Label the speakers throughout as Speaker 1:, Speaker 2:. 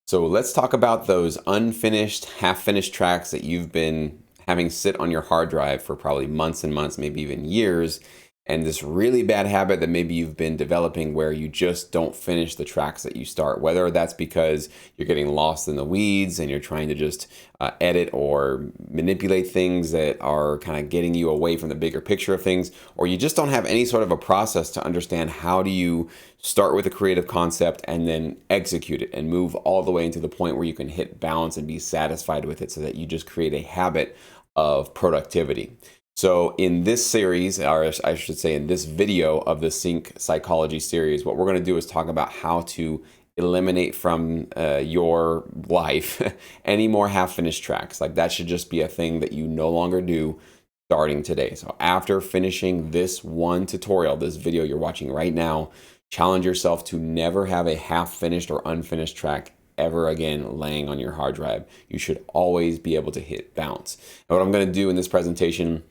Speaker 1: So let's talk about those unfinished, half-finished tracks that you've been having sit on your hard drive for probably months and months, maybe even years, and this really bad habit that maybe you've been developing where you just don't finish the tracks that you start, whether that's because you're getting lost in the weeds and you're trying to just edit or manipulate things that are kind of getting you away from the bigger picture of things, or you just don't have any sort of a process to understand how do you start with a creative concept and then execute it and move all the way into the point where you can hit balance and be satisfied with it so that you just create a habit of productivity. So in this series, or I should say in this video of the Sync Psychology series, what we're going to do is talk about how to eliminate from your life any more half-finished tracks. Like that should just be a thing that you no longer do starting today. So after finishing this one tutorial, this video you're watching right now, challenge yourself to never have a half-finished or unfinished track ever again laying on your hard drive. You should always be able to hit bounce. And what I'm going to do in this presentation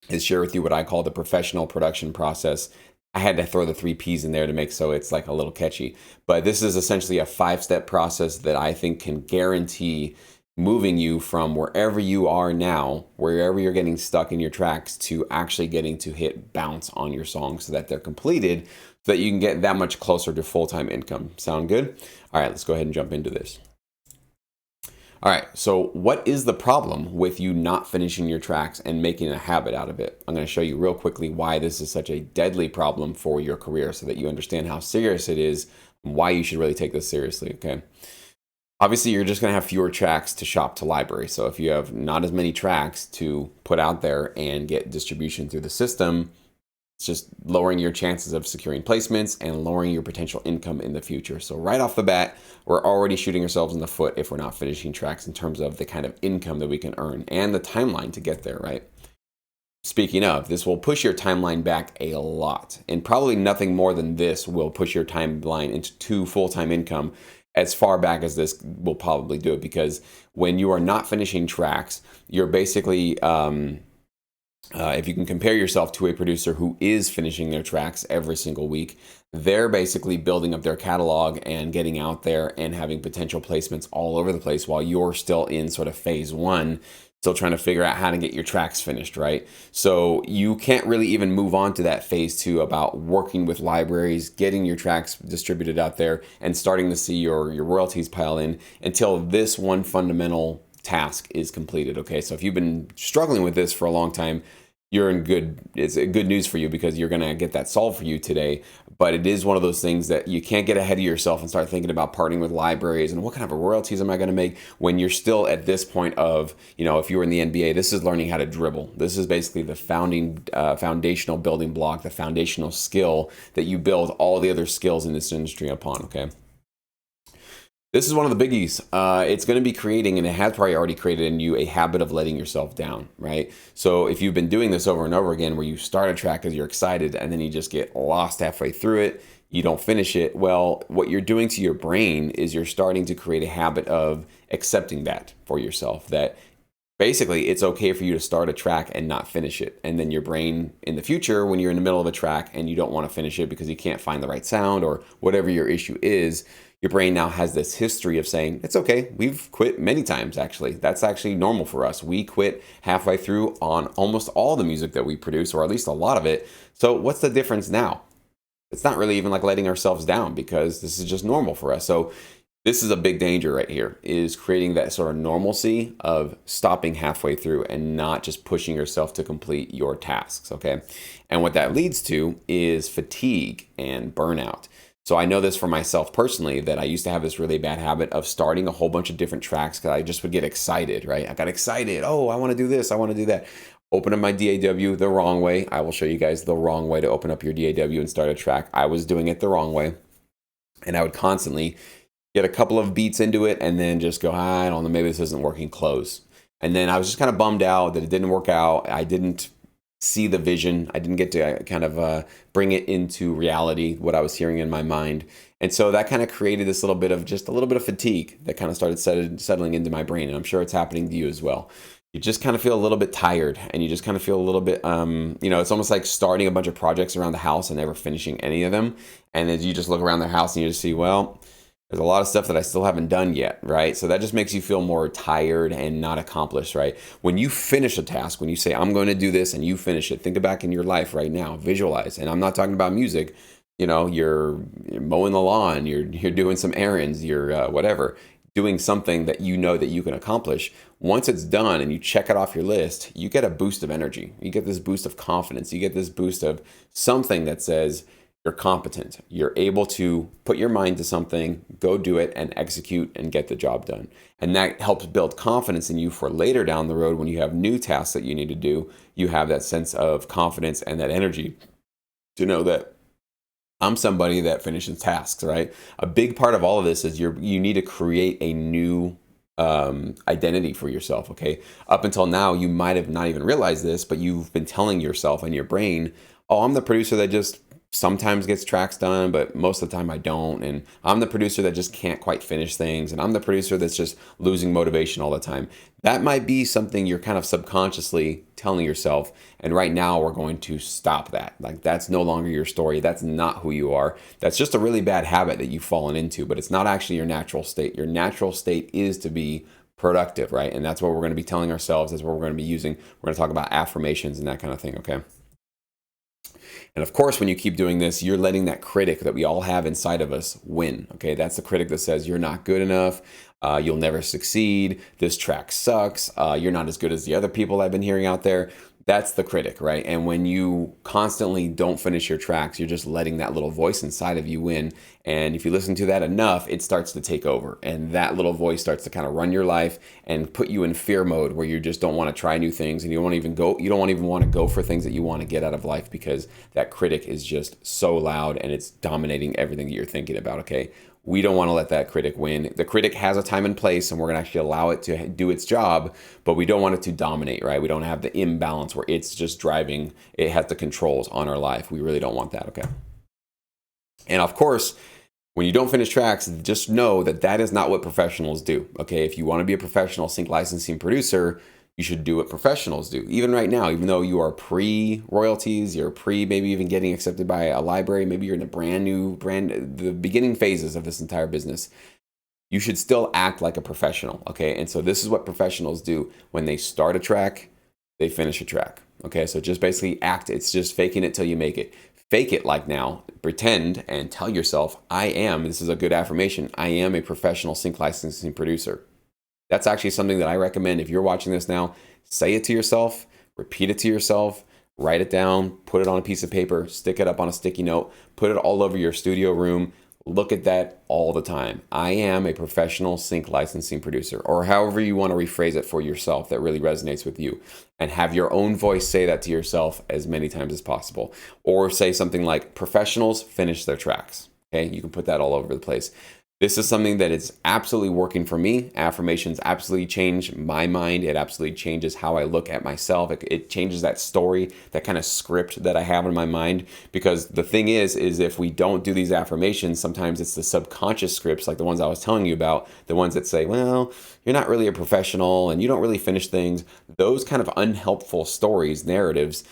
Speaker 1: is share with you what I call the professional production process. I had to throw the 3 P's in there to make so it's like a little catchy. But this is essentially a 5-step process that I think can guarantee moving you from wherever you are now, wherever you're getting stuck in your tracks, to actually getting to hit bounce on your songs so that they're completed, so that you can get that much closer to full-time income. Sound good? All right, let's go ahead and jump into this. All right, so what is the problem with you not finishing your tracks and making a habit out of it? I'm going to show you real quickly why this is such a deadly problem for your career so that you understand how serious it is and why you should really take this seriously, okay? Obviously, you're just going to have fewer tracks to shop to library. So if you have not as many tracks to put out there and get distribution through the system, it's just lowering your chances of securing placements and lowering your potential income in the future. So right off the bat, we're already shooting ourselves in the foot if we're not finishing tracks in terms of the kind of income that we can earn and the timeline to get there, right? Speaking of, this will push your timeline back a lot, and probably nothing more than this will push your timeline into full-time income as far back as this will probably do it, because when you are not finishing tracks, you're basically if you can compare yourself to a producer who is finishing their tracks every single week, they're basically building up their catalog and getting out there and having potential placements all over the place while you're still in sort of phase 1, still trying to figure out how to get your tracks finished, right? So you can't really even move on to that phase 2 about working with libraries, getting your tracks distributed out there, and starting to see your royalties pile in until this one fundamental task is completed, okay? So if you've been struggling with this for a long time, it's good news for you, because you're going to get that solved for you today. But it is one of those things that you can't get ahead of yourself and start thinking about partnering with libraries and what kind of royalties am I going to make when you're still at this point of, if you were in the NBA, this is learning how to dribble. This is basically the foundational building block, the foundational skill that you build all the other skills in this industry upon, okay? This is one of the biggies. It's going to be creating, and it has probably already created in you, a habit of letting yourself down, right? So if you've been doing this over and over again, where you start a track because you're excited and then you just get lost halfway through it, you don't finish it, well, what you're doing to your brain is you're starting to create a habit of accepting that for yourself, that basically it's okay for you to start a track and not finish it. And then your brain in the future, when you're in the middle of a track and you don't want to finish it because you can't find the right sound or whatever your issue is, your brain now has this history of saying, it's okay, we've quit many times actually. That's actually normal for us. We quit halfway through on almost all the music that we produce, or at least a lot of it. So what's the difference now? It's not really even like letting ourselves down, because this is just normal for us. So this is a big danger right here, is creating that sort of normalcy of stopping halfway through and not just pushing yourself to complete your tasks, okay? And what that leads to is fatigue and burnout. So I know this for myself personally, that I used to have this really bad habit of starting a whole bunch of different tracks because I just would get excited, right? I got excited. Oh, I want to do this. I want to do that. Open up my DAW the wrong way. I will show you guys the wrong way to open up your DAW and start a track. I was doing it the wrong way. And I would constantly get a couple of beats into it and then just go, I don't know, maybe this isn't working, close. And then I was just kind of bummed out that it didn't work out. I didn't see the vision. I didn't get to kind of bring it into reality, what I was hearing in my mind. And so that kind of created this little bit of fatigue that kind of started settling into my brain. And I'm sure it's happening to you as well. You just kind of feel a little bit tired, and you just kind of feel a little bit, it's almost like starting a bunch of projects around the house and never finishing any of them. And as you just look around the house and you just see, well, There's a lot of stuff that I still haven't done yet, right? So that just makes you feel more tired and not accomplished, right? When you finish a task, when you say, I'm going to do this, and you finish it, think back in your life right now, visualize. And I'm not talking about music. You know, you're mowing the lawn, you're doing some errands, you're whatever, doing something that you know that you can accomplish. Once it's done and you check it off your list, you get a boost of energy. You get this boost of confidence. You get this boost of something that says, you're competent. You're able to put your mind to something, go do it, and execute and get the job done. And that helps build confidence in you for later down the road when you have new tasks that you need to do. You have that sense of confidence and that energy to know that I'm somebody that finishes tasks, right? A big part of all of this is you need to create a new identity for yourself, okay? Up until now, you might have not even realized this, but you've been telling yourself and your brain, oh, I'm the producer that just sometimes gets tracks done, but most of the time I don't. And I'm the producer that just can't quite finish things. And I'm the producer that's just losing motivation all the time. That might be something you're kind of subconsciously telling yourself. And right now we're going to stop that. Like, that's no longer your story. That's not who you are. That's just a really bad habit that you've fallen into, but it's not actually your natural state. Your natural state is to be productive, right? And that's what we're going to be telling ourselves. That's what we're going to be using. We're going to talk about affirmations and that kind of thing, okay? And of course, when you keep doing this, you're letting that critic that we all have inside of us win. Okay, that's the critic that says you're not good enough, you'll never succeed, this track sucks, you're not as good as the other people I've been hearing out there. That's the critic, right? And when you constantly don't finish your tracks, you're just letting that little voice inside of you win. And if you listen to that enough, it starts to take over. And that little voice starts to kind of run your life and put you in fear mode where you just don't want to try new things and you don't even want to go for things that you want to get out of life because that critic is just so loud and it's dominating everything that you're thinking about, okay? We don't want to let that critic win. The critic has a time and place, and we're going to actually allow it to do its job, but we don't want it to dominate, right? We don't have the imbalance where it's just driving, it has the controls on our life. We really don't want that, okay? And of course, when you don't finish tracks, just know that that is not what professionals do, okay? If you want to be a professional sync licensing producer, you should do what professionals do. Even right now, even though you are pre-royalties, you're maybe even getting accepted by a library, maybe you're in the beginning phases of this entire business, you should still act like a professional, okay? And so this is what professionals do. When they start a track, they finish a track, okay? So just basically act. It's just faking it till you make it. Fake it like now, pretend and tell yourself, this is a good affirmation, I am a professional sync licensing producer. That's actually something that I recommend. If you're watching this now, say it to yourself, repeat it to yourself, write it down, put it on a piece of paper, stick it up on a sticky note, put it all over your studio room. Look at that all the time. I am a professional sync licensing producer, or however you want to rephrase it for yourself that really resonates with you. And have your own voice say that to yourself as many times as possible. Or say something like, professionals finish their tracks. Okay, you can put that all over the place. This is something that is absolutely working for me. Affirmations absolutely change my mind. It absolutely changes how I look at myself. It changes that story, that kind of script that I have in my mind. Because the thing is if we don't do these affirmations, sometimes it's the subconscious scripts, like the ones I was telling you about, the ones that say, well, you're not really a professional and you don't really finish things. Those kind of unhelpful stories, narratives,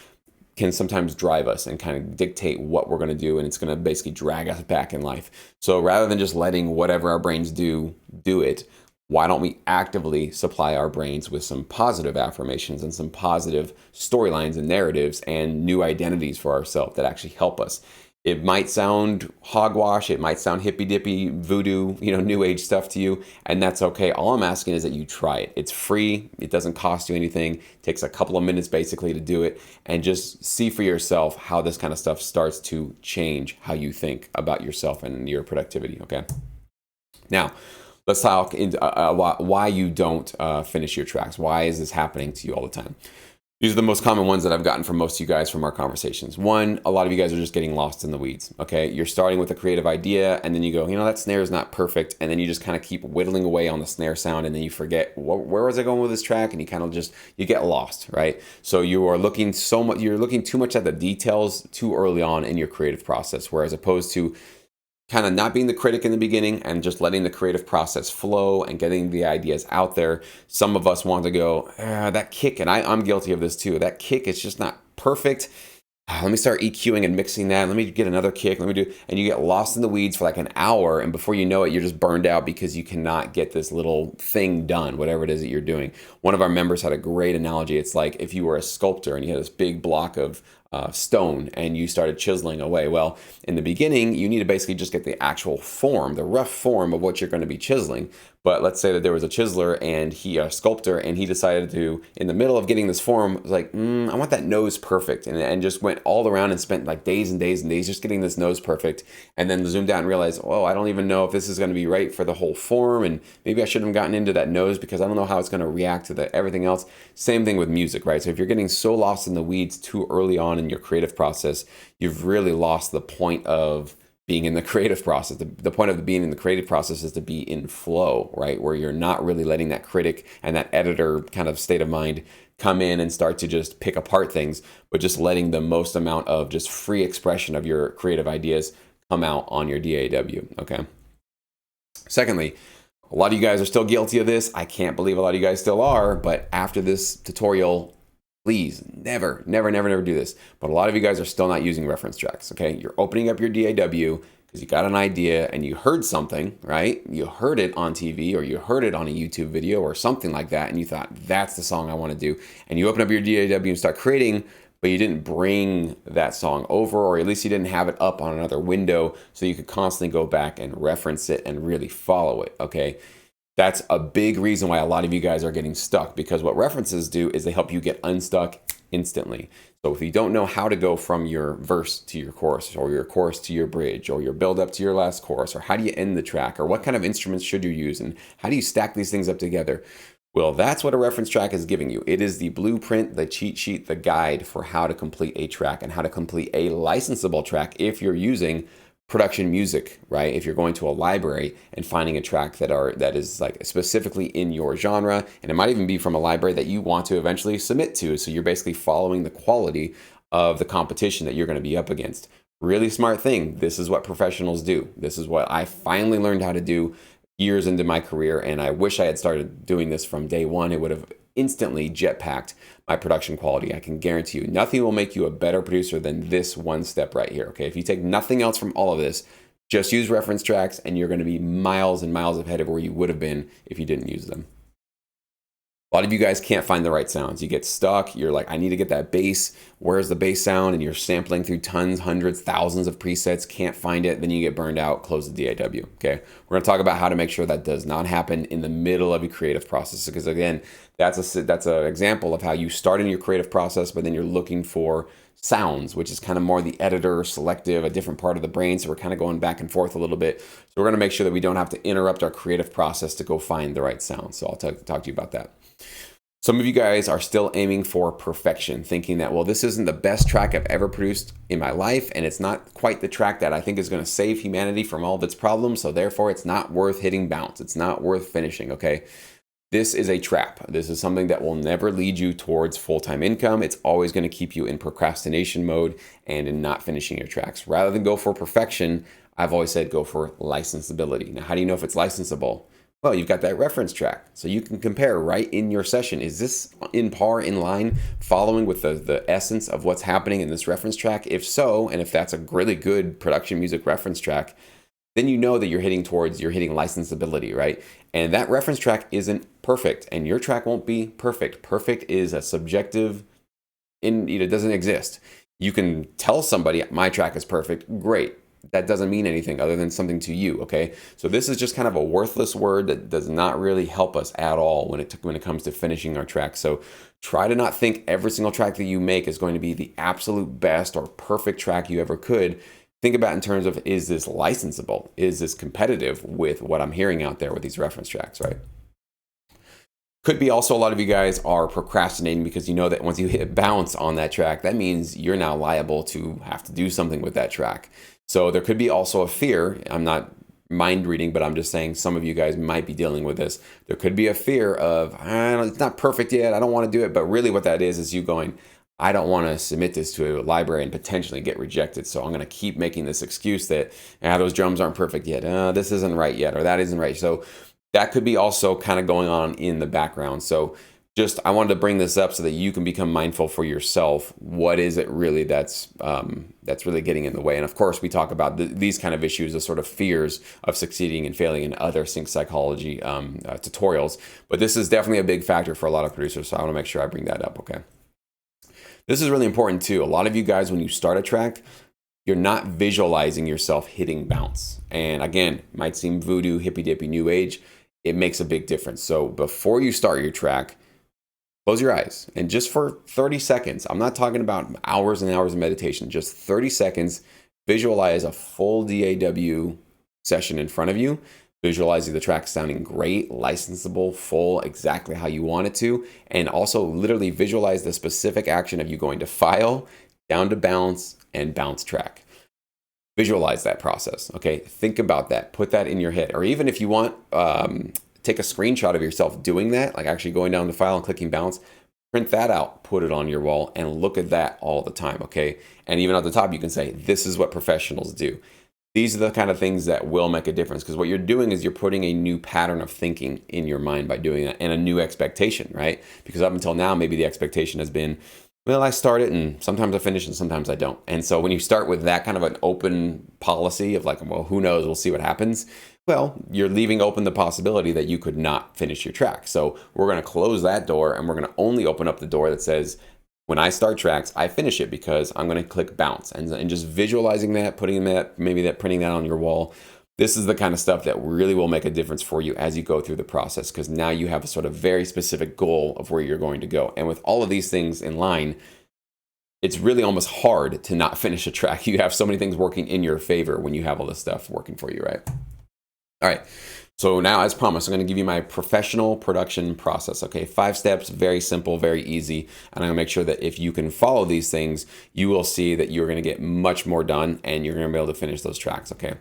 Speaker 1: can sometimes drive us and kind of dictate what we're going to do, and it's going to basically drag us back in life. So rather than just letting whatever our brains do it, why don't we actively supply our brains with some positive affirmations and some positive storylines and narratives and new identities for ourselves that actually help us? It might sound hogwash, it might sound hippy-dippy, voodoo, new age stuff to you, and that's okay. All I'm asking is that you try it. It's free, it doesn't cost you anything, it takes a couple of minutes basically to do it, and just see for yourself how this kind of stuff starts to change how you think about yourself and your productivity, okay? Now, let's talk why you don't finish your tracks. Why is this happening to you all the time? These are the most common ones that I've gotten from most of you guys from our conversations. One, a lot of you guys are just getting lost in the weeds, okay? You're starting with a creative idea, and then you go, that snare is not perfect, and then you just kind of keep whittling away on the snare sound, and then you forget, where was I going with this track? And you kind of you get lost, right? So you're looking too much at the details too early on in your creative process, whereas opposed to kind of not being the critic in the beginning and just letting the creative process flow and getting the ideas out there. Some of us want to go, that kick, and I'm guilty of this too. That kick is just not perfect. let me start EQing and mixing that. Let me get another kick. Let me do, and you get lost in the weeds for like an hour. And before you know it, you're just burned out because you cannot get this little thing done, whatever it is that you're doing. One of our members had a great analogy. It's like if you were a sculptor and you had this big block of stone and you started chiseling away. Well, in the beginning, you need to basically just get the actual form, the rough form of what you're going to be chiseling. But let's say that there was a chiseler and a sculptor, and he decided to, in the middle of getting this form, was like, I want that nose perfect, and just went all around and spent like days and days and days just getting this nose perfect, and then zoomed out and realized, oh, I don't even know if this is going to be right for the whole form, and maybe I shouldn't have gotten into that nose because I don't know how it's going to react to everything else. Same thing with music, right? So if you're getting so lost in the weeds too early on in your creative process, you've really lost the point of being in the creative process. The point of being in the creative process is to be in flow, right? Where you're not really letting that critic and that editor kind of state of mind come in and start to just pick apart things, but just letting the most amount of just free expression of your creative ideas come out on your DAW, okay? Secondly, a lot of you guys are still guilty of this. I can't believe a lot of you guys still are, but after this tutorial, please never do this. But a lot of you guys are still not using reference tracks, okay? You're opening up your DAW because you got an idea and you heard something, right? You heard it on TV or you heard it on a YouTube video or something like that, and you thought, that's the song I want to do. And you open up your DAW and start creating, but you didn't bring that song over, or at least you didn't have it up on another window so you could constantly go back and reference it and really follow it, okay? That's a big reason why a lot of you guys are getting stuck, because what references do is they help you get unstuck instantly. So if you don't know how to go from your verse to your chorus, or your chorus to your bridge, or your build up to your last chorus, or how do you end the track, or what kind of instruments should you use, and how do you stack these things up together? Well, that's what a reference track is giving you. It is the blueprint, the cheat sheet, the guide for how to complete a track and how to complete a licensable track if you're using production music, right? If you're going to a library and finding a track that is like specifically in your genre, and it might even be from a library that you want to eventually submit to. So you're basically following the quality of the competition that you're going to be up against. Really smart thing. This is what professionals do. This is what I finally learned how to do years into my career, and I wish I had started doing this from day one. It would have instantly jetpacked my production quality. I can guarantee you nothing will make you a better producer than this one step right here, okay? If you take nothing else from all of this, just use reference tracks and you're going to be miles and miles ahead of where you would have been if you didn't use them. A lot of you guys can't find the right sounds. You get stuck. You're like, I need to get that bass. Where's the bass sound? And you're sampling through tons, hundreds, thousands of presets, can't find it. Then you get burned out, close the DAW, okay? We're gonna talk about how to make sure that does not happen in the middle of your creative process, because again, that's an example of how you start in your creative process, but then you're looking for sounds, which is kind of more the editor selective, a different part of the brain. So we're kind of going back and forth a little bit. So we're gonna make sure that we don't have to interrupt our creative process to go find the right sound. So I'll talk to you about that. Some of you guys are still aiming for perfection, thinking that, well, this isn't the best track I've ever produced in my life, and it's not quite the track that I think is going to save humanity from all of its problems, so therefore it's not worth hitting bounce. It's not worth finishing, okay? This is a trap. This is something that will never lead you towards full-time income. It's always going to keep you in procrastination mode and in not finishing your tracks. Rather than go for perfection, I've always said go for licensability. Now, how do you know if it's licensable? Well, you've got that reference track, so you can compare right in your session. Is this in line, following with the essence of what's happening in this reference track? If so, and if that's a really good production music reference track, then you know that you're hitting licensability, right? And that reference track isn't perfect, and your track won't be perfect. Perfect is a subjective, it doesn't exist. You can tell somebody, my track is perfect, great. That doesn't mean anything other than something to you, okay? So this is just kind of a worthless word that does not really help us at all when it comes to finishing our track. So try to not think every single track that you make is going to be the absolute best or perfect track you ever could. Think about in terms of, is this licensable? Is this competitive with what I'm hearing out there with these reference tracks, right? Could be also a lot of you guys are procrastinating because you know that once you hit bounce on that track, that means you're now liable to have to do something with that track. So there could be also a fear. I'm not mind reading, but I'm just saying some of you guys might be dealing with this. There could be a fear of, it's not perfect yet, I don't want to do it. But really what that is you going, I don't want to submit this to a library and potentially get rejected. So I'm going to keep making this excuse that those drums aren't perfect yet. This isn't right yet, or that isn't right. So that could be also kind of going on in the background. So I wanted to bring this up so that you can become mindful for yourself. What is it really that's really getting in the way? And of course, we talk about these kind of issues, the sort of fears of succeeding and failing in other sync psychology tutorials. But this is definitely a big factor for a lot of producers. So I want to make sure I bring that up. Okay. This is really important too. A lot of you guys, when you start a track, you're not visualizing yourself hitting bounce. And again, might seem voodoo, hippy dippy, new age. It makes a big difference. So before you start your track, close your eyes and just for 30 seconds, I'm not talking about hours and hours of meditation, just 30 seconds, visualize a full DAW session in front of you, visualizing the track sounding great, licensable, full, exactly how you want it to, and also literally visualize the specific action of you going to file, down to bounce, and bounce track. Visualize that process, okay? Think about that, put that in your head, or even if you want, take a screenshot of yourself doing that, like actually going down to file and clicking bounce, print that out, put it on your wall, and look at that all the time, okay? And even at the top, you can say, this is what professionals do. These are the kind of things that will make a difference, because what you're doing is you're putting a new pattern of thinking in your mind by doing that, and a new expectation, right? Because up until now, maybe the expectation has been, well, I start it and sometimes I finish and sometimes I don't. And so when you start with that kind of an open policy of like, well, who knows, we'll see what happens. Well, you're leaving open the possibility that you could not finish your track. So we're going to close that door and we're going to only open up the door that says, when I start tracks, I finish it because I'm going to click bounce. And just visualizing that, putting that, maybe that, printing that on your wall. This is the kind of stuff that really will make a difference for you as you go through the process, because now you have a sort of very specific goal of where you're going to go. And with all of these things in line, it's really almost hard to not finish a track. You have so many things working in your favor when you have all this stuff working for you, right? All right. So now, as promised, I'm going to give you my professional production process. Okay, 5 steps, very simple, very easy. And I'm going to make sure that if you can follow these things, you will see that you're going to get much more done and you're going to be able to finish those tracks. Okay.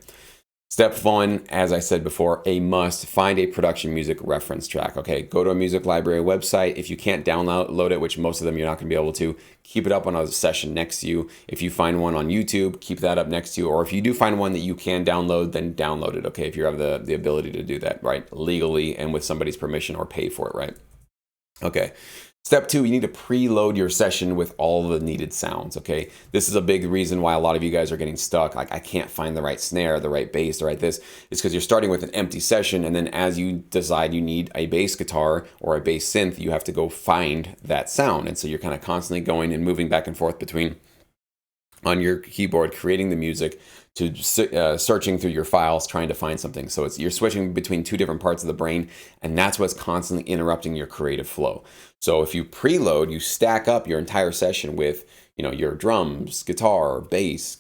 Speaker 1: Step 1, as I said before, a must, find a production music reference track. Okay, go to a music library website. If you can't download it, which most of them you're not going to be able to, keep it up on a session next to you. If you find one on YouTube, keep that up next to you. Or if you do find one that you can download, then download it. Okay, if you have the ability to do that, right, legally and with somebody's permission, or pay for it, right? Okay. Step 2, you need to preload your session with all the needed sounds, okay? This is a big reason why a lot of you guys are getting stuck. Like, I can't find the right snare, the right bass, the right this. It's because you're starting with an empty session, and then as you decide you need a bass guitar or a bass synth, you have to go find that sound. And so you're kind of constantly going and moving back and forth between on your keyboard, creating the music, to searching through your files, trying to find something. So you're switching between 2 different parts of the brain, and that's what's constantly interrupting your creative flow. So if you preload, you stack up your entire session with, your drums, guitar, bass,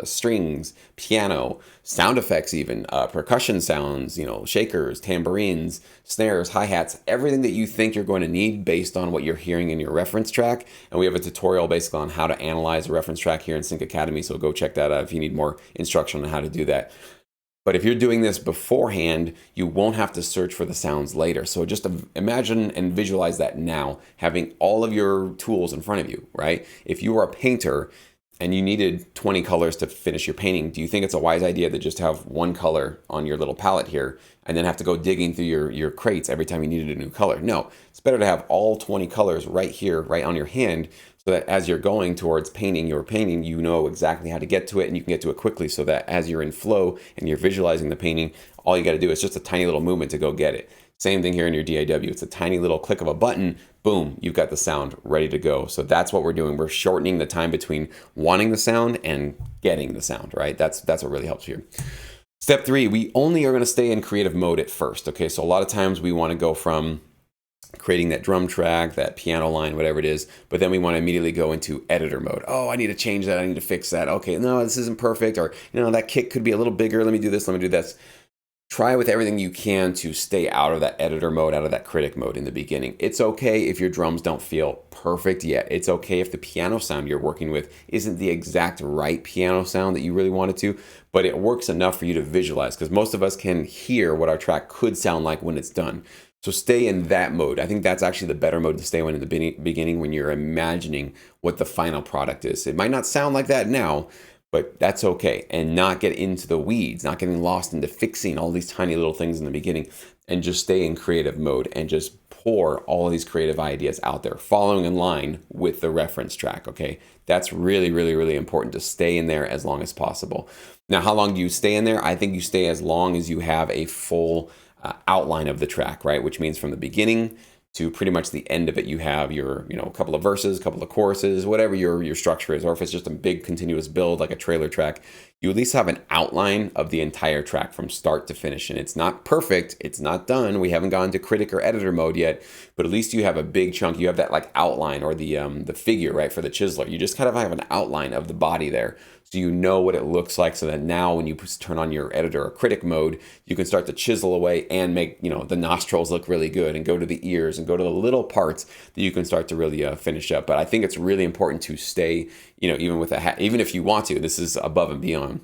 Speaker 1: strings, piano, sound effects, even percussion sounds, shakers, tambourines, snares, hi-hats, everything that you think you're going to need based on what you're hearing in your reference track. And we have a tutorial basically on how to analyze a reference track here in Sync Academy, so go check that out if you need more instruction on how to do that. But if you're doing this beforehand, you won't have to search for the sounds later. So just imagine and visualize that now, having all of your tools in front of you, right? If you were a painter and you needed 20 colors to finish your painting, do you think it's a wise idea to just have one color on your little palette here and then have to go digging through your crates every time you needed a new color? No, it's better to have all 20 colors right here, right on your hand, so that as you're going towards painting your painting, you know exactly how to get to it and you can get to it quickly, so that as you're in flow and you're visualizing the painting, all you got to do is just a tiny little movement to go get it. Same thing here in your DAW. It's a tiny little click of a button, boom, you've got the sound ready to go. So that's what we're doing. We're shortening the time between wanting the sound and getting the sound, right? That's what really helps here. Step 3, we only are going to stay in creative mode at first. Okay, so a lot of times we want to go from creating that drum track, that piano line, whatever it is, but then we want to immediately go into editor mode. Oh, I need to change that. I need to fix that. Okay, no, this isn't perfect. Or, that kick could be a little bigger. Let me do this. Let me do this. Try with everything you can to stay out of that editor mode, out of that critic mode in the beginning. It's okay if your drums don't feel perfect yet. It's okay if the piano sound you're working with isn't the exact right piano sound that you really wanted to, but it works enough for you to visualize, because most of us can hear what our track could sound like when it's done. So stay in that mode. I think that's actually the better mode to stay in the beginning, when you're imagining what the final product is. It might not sound like that now, but that's okay. And not get into the weeds, not getting lost into fixing all these tiny little things in the beginning, and just stay in creative mode and just pour all of these creative ideas out there, following in line with the reference track, okay? That's really, really, really important to stay in there as long as possible. Now, how long do you stay in there? I think you stay as long as you have a full outline of the track, right? Which means from the beginning to pretty much the end of it, you have your, a couple of verses, a couple of choruses, whatever your structure is, or if it's just a big continuous build like a trailer track, you at least have an outline of the entire track from start to finish. And it's not perfect, it's not done. We haven't gone to critic or editor mode yet, but at least you have a big chunk. You have that like outline, or the figure, right, for the chiseler. You just kind of have an outline of the body there, so you know what it looks like, so that now when you turn on your editor or critic mode, you can start to chisel away and make the nostrils look really good, and go to the ears and go to the little parts that you can start to really finish up. But I think it's really important to stay, even with a hat, even if you want to, this is above and beyond.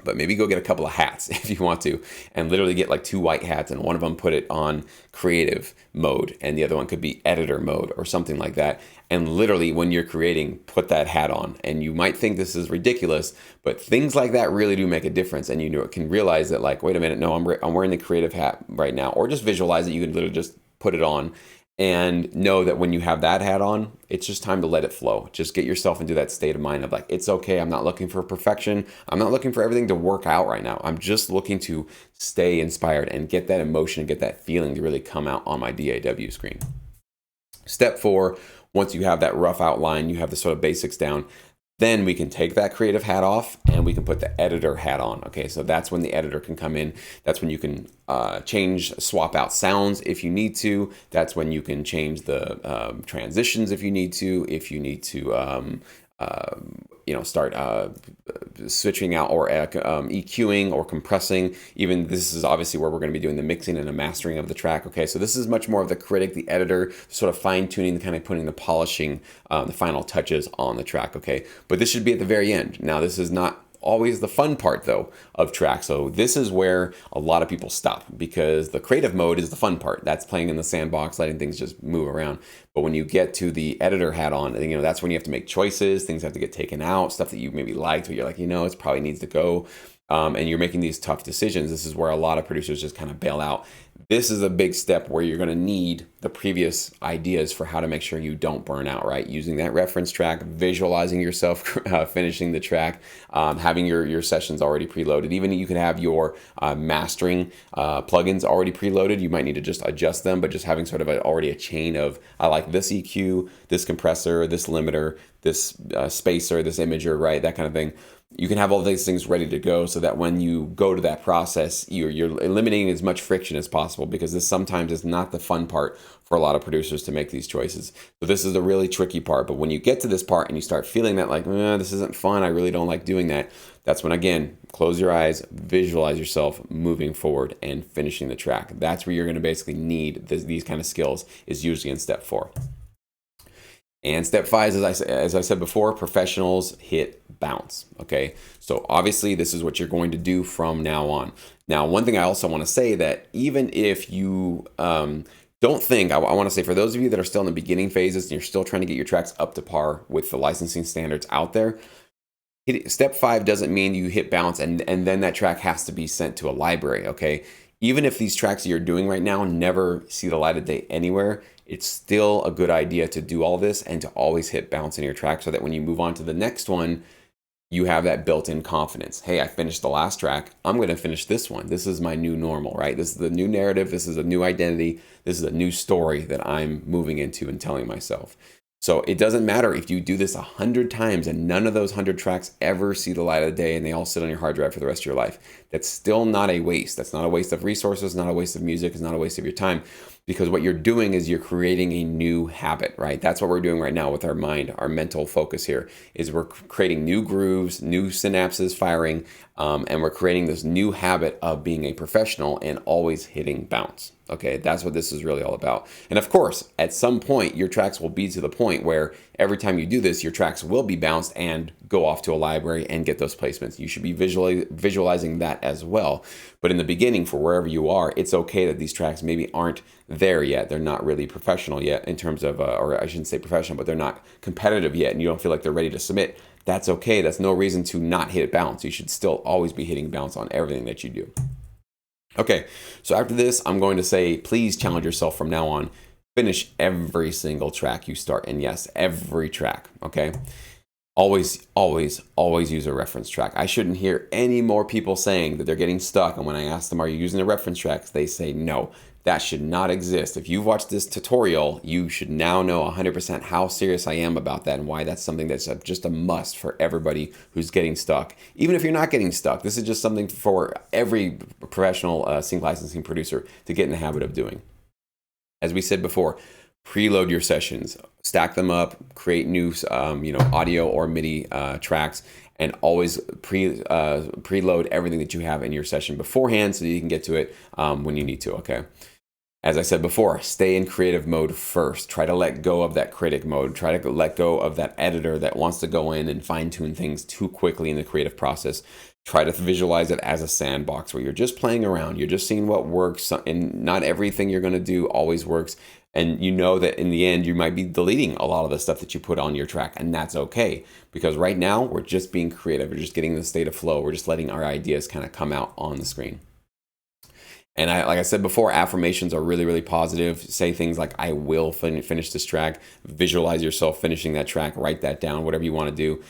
Speaker 1: But maybe go get a couple of hats if you want to, and literally get like 2 white hats, and one of them put it on creative mode and the other one could be editor mode or something like that. And literally when you're creating, put that hat on. And you might think this is ridiculous, but things like that really do make a difference. And you can realize that, like, wait a minute, no, I'm wearing the creative hat right now. Or just visualize it. You can literally just put it on and know that when you have that hat on, it's just time to let it flow. Just get yourself into that state of mind of like, it's okay. I'm not looking for perfection. I'm not looking for everything to work out right now. I'm just looking to stay inspired and get that emotion, get that feeling to really come out on my DAW screen. Step 4, once you have that rough outline, you have the sort of basics down, then we can take that creative hat off and we can put the editor hat on. Okay, so that's when the editor can come in. That's when you can swap out sounds if you need to. That's when you can change the transitions if you need to. If you need to start switching out or EQing or compressing. Even this is obviously where we're going to be doing the mixing and the mastering of the track. Okay, so this is much more of the critic, the editor, sort of fine tuning, kind of putting the polishing, the final touches on the track. Okay, but this should be at the very end. Now, this is not always the fun part though of tracks. So this is where a lot of people stop, because the creative mode is the fun part. That's playing in the sandbox, letting things just move around. But when you get to the editor hat on, that's when you have to make choices. Things have to get taken out, stuff that you maybe liked, but you're like, it probably needs to go. And you're making these tough decisions. This is where a lot of producers just kind of bail out. This is a big step where you're going to need the previous ideas for how to make sure you don't burn out, right? Using that reference track, visualizing yourself finishing the track, having your sessions already preloaded. Even you can have your mastering plugins already preloaded. You might need to just adjust them, but just having sort of already a chain of, I like this EQ, this compressor, this limiter, this spacer, this imager, right? That kind of thing. You can have all these things ready to go, so that when you go to that process, you're eliminating as much friction as possible, because this sometimes is not the fun part for a lot of producers to make these choices. So this is the really tricky part. But when you get to this part and you start feeling that like, this isn't fun, I really don't like doing that, that's when, again, close your eyes, visualize yourself moving forward and finishing the track. That's where you're going to basically need these kind of skills, is usually in step 4. And step 5, as I said before, professionals hit bounce. Okay, so obviously this is what you're going to do from now on. Now, one thing I also want to say, that even if you don't think, I want to say, for those of you that are still in the beginning phases and you're still trying to get your tracks up to par with the licensing standards out there, step 5 doesn't mean you hit bounce and then that track has to be sent to a library. Okay, even if these tracks that you're doing right now never see the light of day anywhere, it's still a good idea to do all this and to always hit bounce in your track, so that when you move on to the next one, you have that built-in confidence. Hey, I finished the last track, I'm going to finish this one. This is my new normal, right? This is the new narrative. This is a new identity. This is a new story that I'm moving into and telling myself. So it doesn't matter if you do this 100 times and none of those 100 tracks ever see the light of the day and they all sit on your hard drive for the rest of your life. That's still not a waste. That's not a waste of resources, not a waste of music, it's not a waste of your time. Because what you're doing is you're creating a new habit, right? That's what we're doing right now with our mind. Our mental focus here is we're creating new grooves, new synapses firing, and we're creating this new habit of being a professional and always hitting bounce. Okay, that's what this is really all about. And of course, at some point, your tracks will be to the point where every time you do this, your tracks will be bounced and go off to a library and get those placements. You should be visualizing that as well. But in the beginning, for wherever you are, it's okay that these tracks maybe aren't there yet. They're not really professional yet in terms of, or I shouldn't say professional, but they're not competitive yet, and you don't feel like they're ready to submit. that's okay. That's no reason to not hit bounce. You should still always be hitting bounce on everything that you do. Okay, so after this, I'm going to say, please challenge yourself from now on. Finish every single track you start. And yes, every track, okay? Always, always, always use a reference track. I shouldn't hear any more people saying that they're getting stuck. And when I ask them, are you using a reference track? They say no. That should not exist. If you've watched this tutorial, you should now know 100% how serious I am about that and why that's something that's just a must for everybody who's getting stuck. Even if you're not getting stuck, this is just something for every professional sync licensing producer to get in the habit of doing. As we said before, preload your sessions, stack them up, create new audio or MIDI tracks, and always preload everything that you have in your session beforehand so that you can get to it when you need to, okay? As I said before, stay in creative mode first. Try to let go of that critic mode. Try to let go of that editor that wants to go in and fine-tune things too quickly in the creative process. Try to visualize it as a sandbox where you're just playing around. You're just seeing what works, and not everything you're going to do always works. And you know that in the end, you might be deleting a lot of the stuff that you put on your track, and that's okay. Because right now, we're just being creative. We're just getting in the state of flow. We're just letting our ideas kind of come out on the screen. And like I said before, affirmations are really, really positive. Say things like, I will finish this track. Visualize yourself finishing that track. Write that down, whatever you want to do.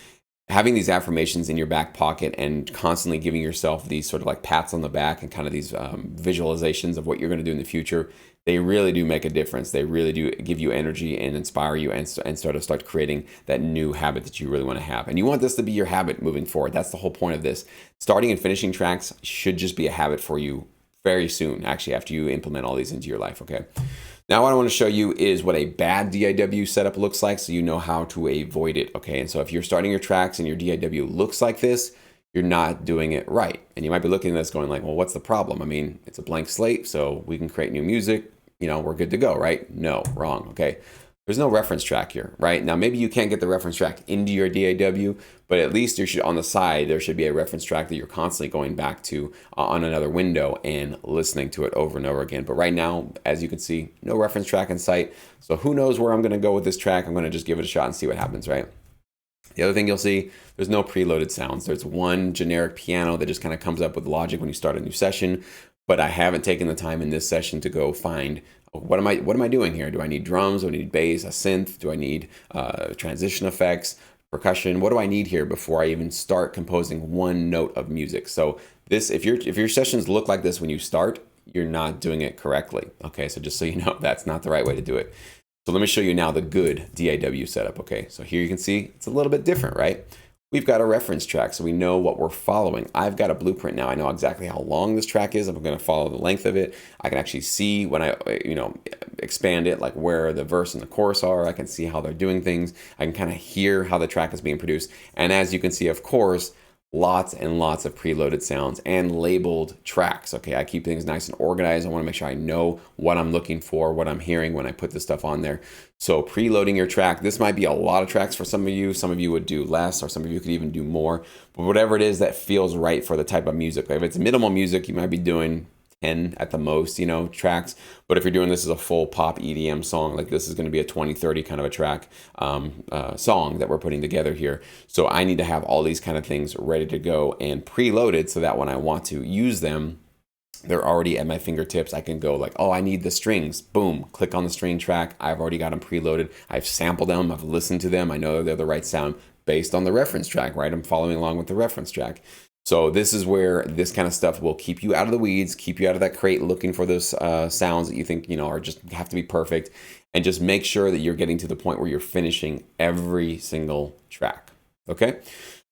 Speaker 1: Having these affirmations in your back pocket and constantly giving yourself these sort of like pats on the back and kind of these visualizations of what you're going to do in the future, they really do make a difference. They really do give you energy and inspire you and start creating that new habit that you really want to have. And you want this to be your habit moving forward. That's the whole point of this. Starting and finishing tracks should just be a habit for you very soon, actually, after you implement all these into your life, okay? Now what I want to show you is what a bad DAW setup looks like so you know how to avoid it, okay? And so if you're starting your tracks and your DAW looks like this, you're not doing it right. And you might be looking at this going like, well, what's the problem? I mean, it's a blank slate, so we can create new music, we're good to go, right? No, wrong, okay? There's no reference track here, right? Now, maybe you can't get the reference track into your DAW, but at least on the side, there should be a reference track that you're constantly going back to on another window and listening to it over and over again. But right now, as you can see, no reference track in sight. So who knows where I'm gonna go with this track? I'm gonna just give it a shot and see what happens, right? The other thing you'll see, there's no preloaded sounds. There's one generic piano that just kind of comes up with logic when you start a new session, but I haven't taken the time in this session to go find what am I doing here? Do I need drums? Do I need bass, a synth? Do I need transition effects, percussion? What do I need here before I even start composing one note of music? So this, if your sessions look like this when you start, you're not doing it correctly. Okay, so just so you know, that's not the right way to do it. So let me show you now the good DAW setup. Okay, so here you can see it's a little bit different, right? We've got a reference track, so we know what we're following. I've got a blueprint now. I know exactly how long this track is. I'm going to follow the length of it. I can actually see when I, expand it, like where the verse and the chorus are. I can see how they're doing things. I can kind of hear how the track is being produced. And as you can see, of course, lots and lots of preloaded sounds and labeled tracks. Okay, I keep things nice and organized. I want to make sure I know what I'm looking for, what I'm hearing when I put this stuff on there. So preloading your track, this might be a lot of tracks for some of you. Some of you would do less, or some of you could even do more. But whatever it is that feels right for the type of music. Like if it's minimal music, you might be doing 10 at the most, tracks. But if you're doing this as a full pop EDM song, like this is going to be a 20-30 kind of a track song that we're putting together here. So I need to have all these kind of things ready to go and preloaded so that when I want to use them, they're already at my fingertips. I can go like, oh, I need the strings. Boom, click on the string track. I've already got them preloaded. I've sampled them. I've listened to them. I know they're the right sound based on the reference track, right? I'm following along with the reference track. So this is where this kind of stuff will keep you out of the weeds, keep you out of that crate looking for those sounds that you think, are just have to be perfect, and just make sure that you're getting to the point where you're finishing every single track, okay?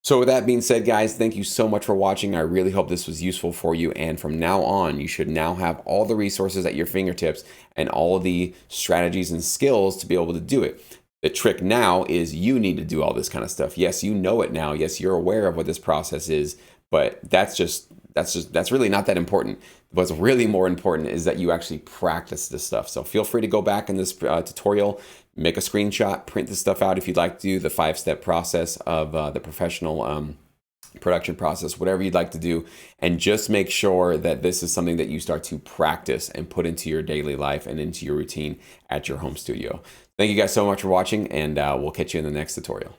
Speaker 1: So with that being said, guys, thank you so much for watching. I really hope this was useful for you, and from now on, you should now have all the resources at your fingertips and all the strategies and skills to be able to do it. The trick now is you need to do all this kind of stuff. Yes, you know it now. Yes, you're aware of what this process is, but that's really not that important. What's really more important is that you actually practice this stuff. So feel free to go back in this tutorial, make a screenshot, print this stuff out if you'd like to do the 5-step process of the professional production process, whatever you'd like to do, and just make sure that this is something that you start to practice and put into your daily life and into your routine at your home studio. Thank you guys so much for watching, and we'll catch you in the next tutorial.